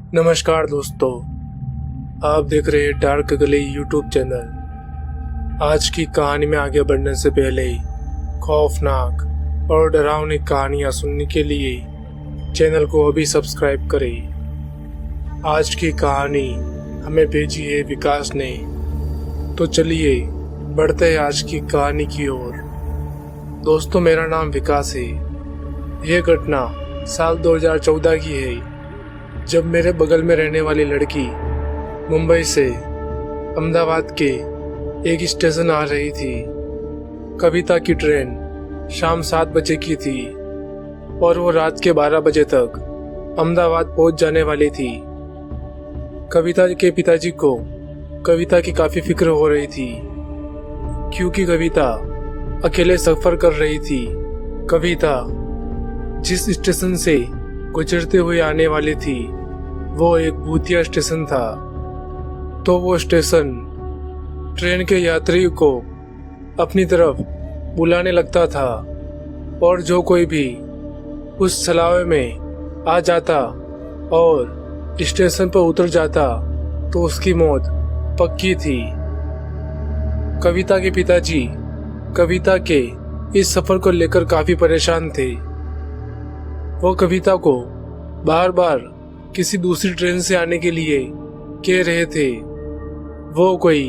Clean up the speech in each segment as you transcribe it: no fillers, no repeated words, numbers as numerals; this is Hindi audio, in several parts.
नमस्कार दोस्तों, आप देख रहे हैं डार्क गली यूट्यूब चैनल। आज की कहानी में आगे बढ़ने से पहले खौफनाक और डरावनी कहानियां सुनने के लिए चैनल को अभी सब्सक्राइब करें। आज की कहानी हमें भेजी है विकास ने। तो चलिए बढ़ते हैं आज की कहानी की ओर। दोस्तों, मेरा नाम विकास है। यह घटना साल 2014 की है, जब मेरे बगल में रहने वाली लड़की मुंबई से अहमदाबाद के एक स्टेशन आ रही थी। कविता की ट्रेन शाम 7 बजे की थी और वो रात के 12 बजे तक अहमदाबाद पहुंच जाने वाली थी। कविता के पिताजी को कविता की काफ़ी फिक्र हो रही थी, क्योंकि कविता अकेले सफ़र कर रही थी। कविता जिस स्टेशन से गुजरते हुए आने वाली थी वो एक भूतिया स्टेशन था। तो वो स्टेशन ट्रेन के यात्रियों को अपनी तरफ बुलाने लगता था, और जो कोई भी उस छलावे में आ जाता और स्टेशन पर उतर जाता तो उसकी मौत पक्की थी। कविता के पिताजी कविता के इस सफ़र को लेकर काफ़ी परेशान थे। वो कविता को बार बार किसी दूसरी ट्रेन से आने के लिए कह रहे थे। वो कोई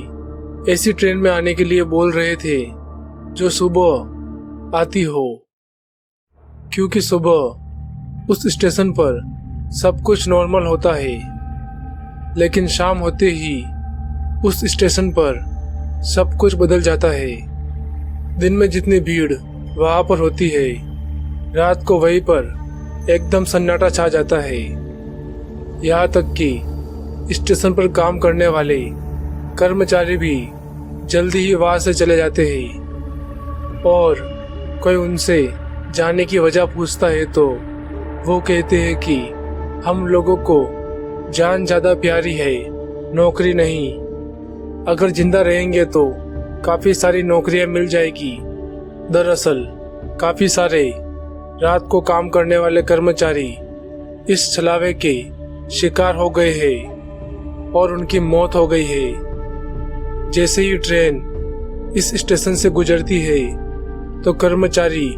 ऐसी ट्रेन में आने के लिए बोल रहे थे जो सुबह आती हो, क्योंकि सुबह उस स्टेशन पर सब कुछ नॉर्मल होता है, लेकिन शाम होते ही उस स्टेशन पर सब कुछ बदल जाता है। दिन में जितनी भीड़ वहाँ पर होती है, रात को वहीं पर एकदम सन्नाटा छा जाता है। यहाँ तक कि स्टेशन पर काम करने वाले कर्मचारी भी जल्दी ही वहाँ से चले जाते हैं, और कोई उनसे जाने की वजह पूछता है तो वो कहते हैं कि हम लोगों को जान ज़्यादा प्यारी है, नौकरी नहीं। अगर जिंदा रहेंगे तो काफ़ी सारी नौकरियाँ मिल जाएगी। दरअसल काफ़ी सारे रात को काम करने वाले कर्मचारी इस छलावे के शिकार हो गए हैं और उनकी मौत हो गई है। जैसे ही ट्रेन इस स्टेशन से गुजरती है तो कर्मचारी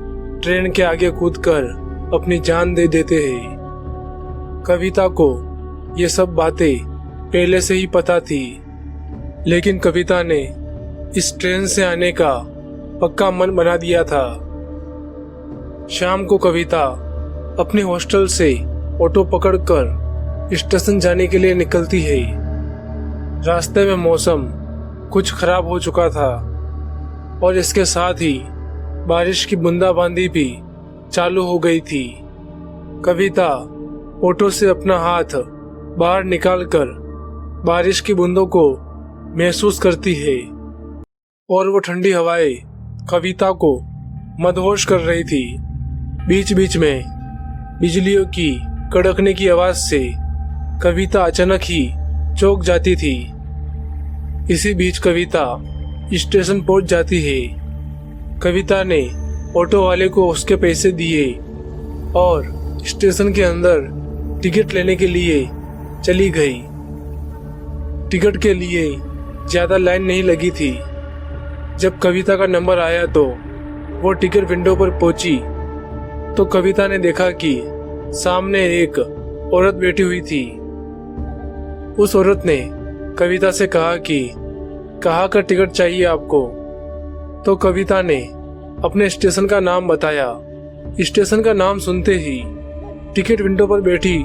ट्रेन के आगे कूदकर अपनी जान दे देते हैं। कविता को ये सब बातें पहले से ही पता थी, लेकिन कविता ने इस ट्रेन से आने का पक्का मन बना दिया था। शाम को कविता अपने हॉस्टल से ऑटो पकड़कर स्टेशन जाने के लिए निकलती है। रास्ते में मौसम कुछ खराब हो चुका था और इसके साथ ही बारिश की बूंदाबांदी भी चालू हो गई थी। कविता ऑटो से अपना हाथ बाहर निकालकर बारिश की बूंदों को महसूस करती है, और वो ठंडी हवाएं कविता को मदहोश कर रही थी। बीच बीच में बिजलियों की कड़कने की आवाज से कविता अचानक ही चौंक जाती थी। इसी बीच कविता स्टेशन पहुंच जाती है। कविता ने ऑटो वाले को उसके पैसे दिए और स्टेशन के अंदर टिकट लेने के लिए चली गई। टिकट के लिए ज़्यादा लाइन नहीं लगी थी। जब कविता का नंबर आया तो वो टिकट विंडो पर पहुंची तो कविता ने देखा कि सामने एक औरत बैठी हुई थी। उस औरत ने कविता से कहा कि कहाँ का टिकट चाहिए आपको। तो कविता ने अपने स्टेशन का नाम बताया। स्टेशन का नाम सुनते ही टिकट विंडो पर बैठी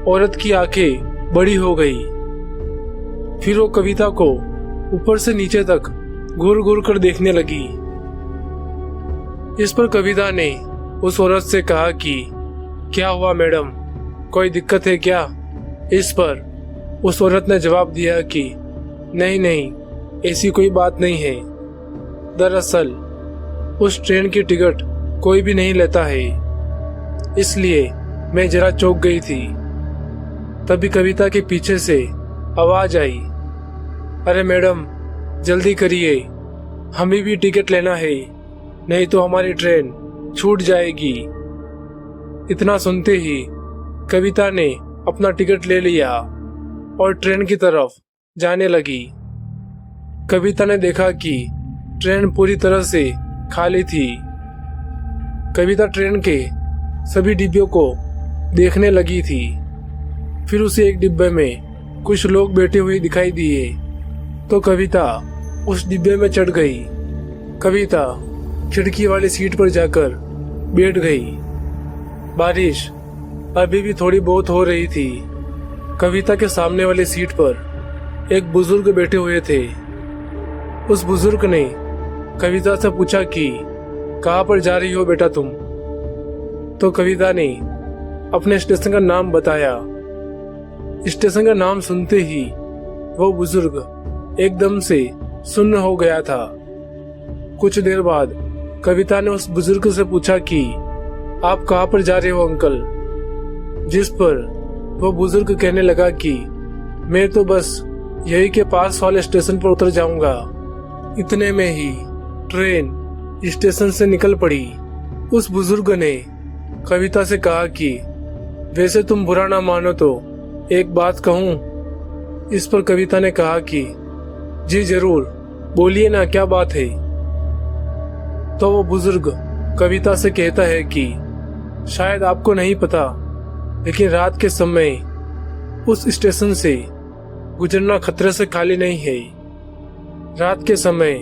औरत की आंखें बड़ी हो गई। फिर वो कविता को ऊपर से नीचे तक घूर घूर कर देखने लगी। इस पर कविता ने उस औरत से कहा कि क्या हुआ मैडम, कोई दिक्कत है क्या? इस पर उस औरत ने जवाब दिया कि नहीं नहीं, ऐसी कोई बात नहीं है। दरअसल उस ट्रेन की टिकट कोई भी नहीं लेता है, इसलिए मैं जरा चौंक गई थी। तभी कविता के पीछे से आवाज आई, अरे मैडम जल्दी करिए, हमें भी टिकट लेना है, नहीं तो हमारी ट्रेन छूट जाएगी। इतना सुनते ही कविता ने अपना टिकट ले लिया और ट्रेन की तरफ जाने लगी। कविता ने देखा कि ट्रेन पूरी तरह से खाली थी। कविता ट्रेन के सभी डिब्बों को देखने लगी थी। फिर उसे एक डिब्बे में कुछ लोग बैठे हुए दिखाई दिए तो कविता उस डिब्बे में चढ़ गई। कविता खिड़की वाली सीट पर जाकर बैठ गई। बारिश अभी भी थोड़ी बहुत हो रही थी। कविता के सामने वाली सीट पर एक बुजुर्ग बैठे हुए थे। उस बुजुर्ग ने कविता से पूछा कि कहाँ पर जा रही हो बेटा तुम? तो कविता ने अपने स्टेशन का नाम बताया। स्टेशन का नाम सुनते ही वो बुजुर्ग एकदम से सुन्न हो गया था। कुछ देर बाद कविता ने उस बुजुर्ग से पूछा कि आप कहाँ पर जा रहे हो अंकल? जिस पर वो बुजुर्ग कहने लगा कि मैं तो बस यही के पास वाले स्टेशन पर उतर जाऊंगा। इतने में ही ट्रेन स्टेशन से निकल पड़ी। उस बुजुर्ग ने कविता से कहा कि वैसे तुम बुरा ना मानो तो एक बात कहूँ? इस पर कविता ने कहा कि जी जरूर, बोलिए ना, क्या बात है? तो वो बुजुर्ग कविता से कहता है कि शायद आपको नहीं पता, लेकिन रात के समय उस स्टेशन से गुजरना खतरे से खाली नहीं है। रात के समय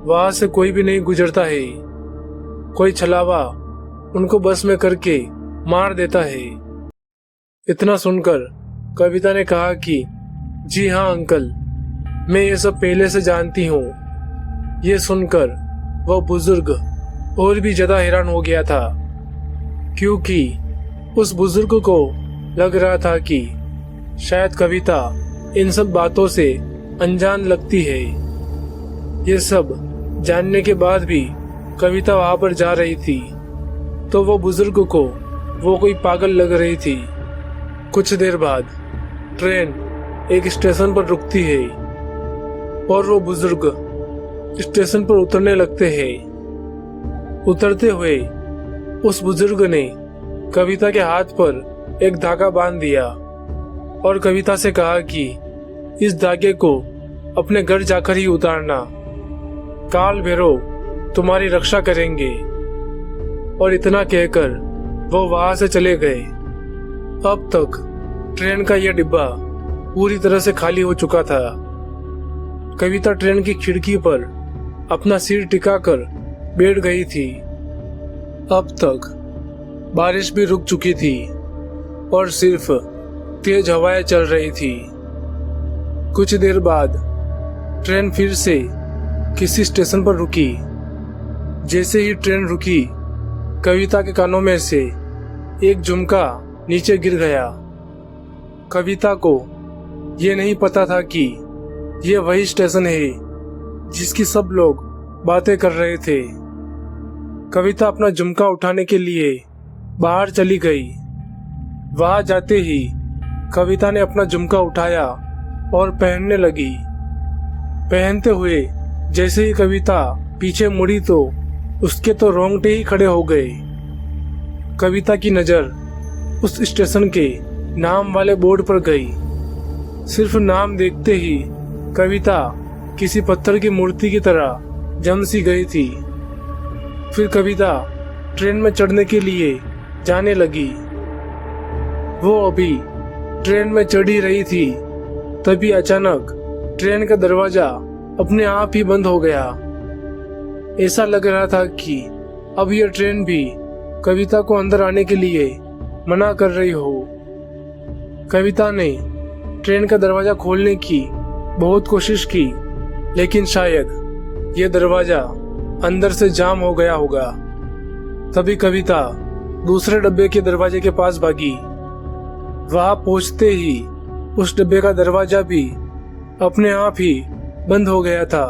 वहां से कोई भी नहीं गुजरता है। कोई छलावा उनको बस में करके मार देता है। इतना सुनकर कविता ने कहा कि जी हाँ अंकल, मैं ये सब पहले से जानती हूँ। ये सुनकर वह बुजुर्ग और भी ज्यादा हैरान हो गया था, क्योंकि उस बुजुर्ग को लग रहा था कि शायद कविता इन सब बातों से अनजान लगती है। ये सब जानने के बाद भी कविता वहां पर जा रही थी तो वो बुजुर्ग को वो कोई पागल लग रही थी। कुछ देर बाद ट्रेन एक स्टेशन पर रुकती है और वो बुजुर्ग स्टेशन पर उतरने लगते हैं। उतरते हुए उस बुजुर्ग ने कविता के हाथ पर एक धागा बांध दिया और कविता से कहा कि इस धागे को अपने घर जाकर ही उतारना। काल भैरव तुम्हारी रक्षा करेंगे। और इतना कहकर वो वहां से चले गए। अब तक ट्रेन का यह डिब्बा पूरी तरह से खाली हो चुका था। कविता ट्रेन की खिड़की पर अपना सिर टिकाकर बैठ गई थी। अब तक बारिश भी रुक चुकी थी और सिर्फ तेज हवाएं चल रही थी। कुछ देर बाद ट्रेन फिर से किसी स्टेशन पर रुकी। जैसे ही ट्रेन रुकी, कविता के कानों में से एक झुमका नीचे गिर गया। कविता को ये नहीं पता था कि ये वही स्टेशन है जिसकी सब लोग बातें कर रहे थे। कविता अपना झुमका उठाने के लिए बाहर चली गई। वहां जाते ही कविता ने अपना झुमका उठाया और पहनने लगी। पहनते हुए जैसे ही कविता पीछे मुड़ी तो उसके तो रोंगटे ही खड़े हो गए। कविता की नजर उस स्टेशन के नाम वाले बोर्ड पर गई। सिर्फ नाम देखते ही कविता किसी पत्थर की मूर्ति की तरह जम सी गई थी। फिर कविता ट्रेन में चढ़ने के लिए जाने लगी। वो अभी ट्रेन में चढ़ ही रही थी, तभी अचानक ट्रेन का दरवाजा अपने आप ही बंद हो गया। ऐसा लग रहा था कि अब यह ट्रेन भी कविता को अंदर आने के लिए मना कर रही हो। कविता ने ट्रेन का दरवाजा खोलने की बहुत कोशिश की, लेकिन शायद यह दरवाजा अंदर से जाम हो गया होगा। तभी कविता दूसरे डब्बे के दरवाजे के पास भागी। वहां पहुंचते ही उस डब्बे का दरवाजा भी अपने आप ही बंद हो गया था।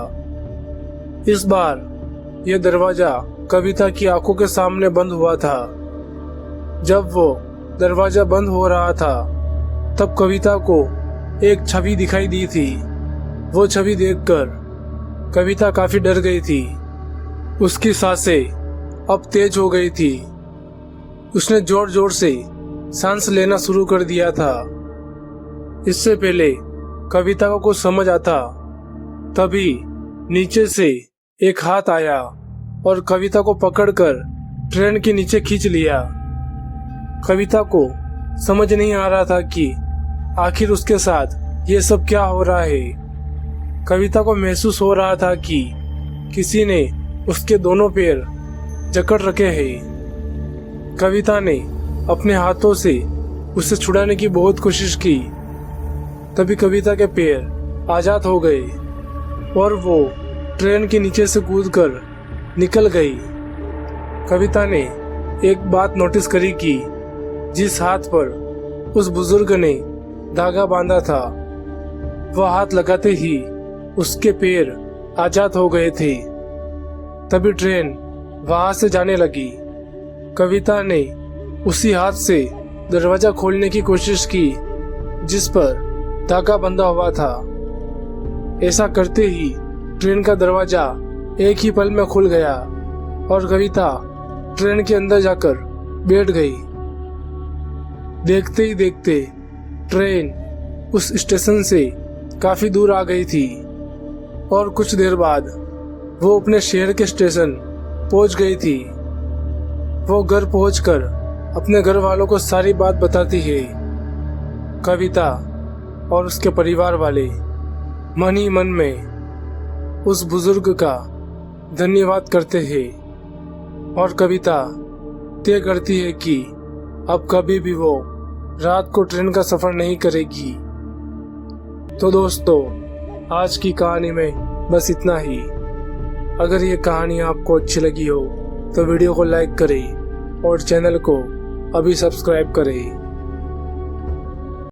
इस बार यह दरवाजा कविता की आंखों के सामने बंद हुआ था। जब वो दरवाजा बंद हो रहा था तब कविता को एक छवि दिखाई दी थी। वो छवि देखकर कविता काफी डर गई थी। उसकी सांसें अब तेज हो गई थी। उसने जोर जोर से सांस लेना शुरू कर दिया था। इससे पहले कविता को कुछ समझ आता तभी नीचे से एक हाथ आया और कविता को पकड़कर ट्रेन के नीचे खींच लिया। कविता को समझ नहीं आ रहा था कि आखिर उसके साथ ये सब क्या हो रहा है। कविता को महसूस हो रहा था कि किसी ने उसके दोनों पैर जकड़ रखे हैं। कविता ने अपने हाथों से उसे छुड़ाने की बहुत कोशिश की। तभी कविता के पैर आजाद हो गए और वो ट्रेन के नीचे से कूदकर निकल गई। कविता ने एक बात नोटिस करी कि जिस हाथ पर उस बुजुर्ग ने धागा बांधा था, वह हाथ लगाते ही उसके पैर आजाद हो गए थे। तभी ट्रेन वहां से जाने लगी। कविता ने उसी हाथ से दरवाजा खोलने की कोशिश की जिस पर धागा बंधा हुआ था। ऐसा करते ही ट्रेन का दरवाजा एक ही पल में खुल गया और कविता ट्रेन के अंदर जाकर बैठ गई। देखते ही देखते ट्रेन उस स्टेशन से काफी दूर आ गई थी और कुछ देर बाद वो अपने शहर के स्टेशन पहुंच गई थी। वो घर पहुंचकर अपने घर वालों को सारी बात बताती है। कविता और उसके परिवार वाले मन ही मन में उस बुजुर्ग का धन्यवाद करते हैं और कविता तय करती है कि अब कभी भी वो रात को ट्रेन का सफर नहीं करेगी। तो दोस्तों, आज की कहानी में बस इतना ही। अगर ये कहानी आपको अच्छी लगी हो तो वीडियो को लाइक करें और चैनल को अभी सब्सक्राइब करें।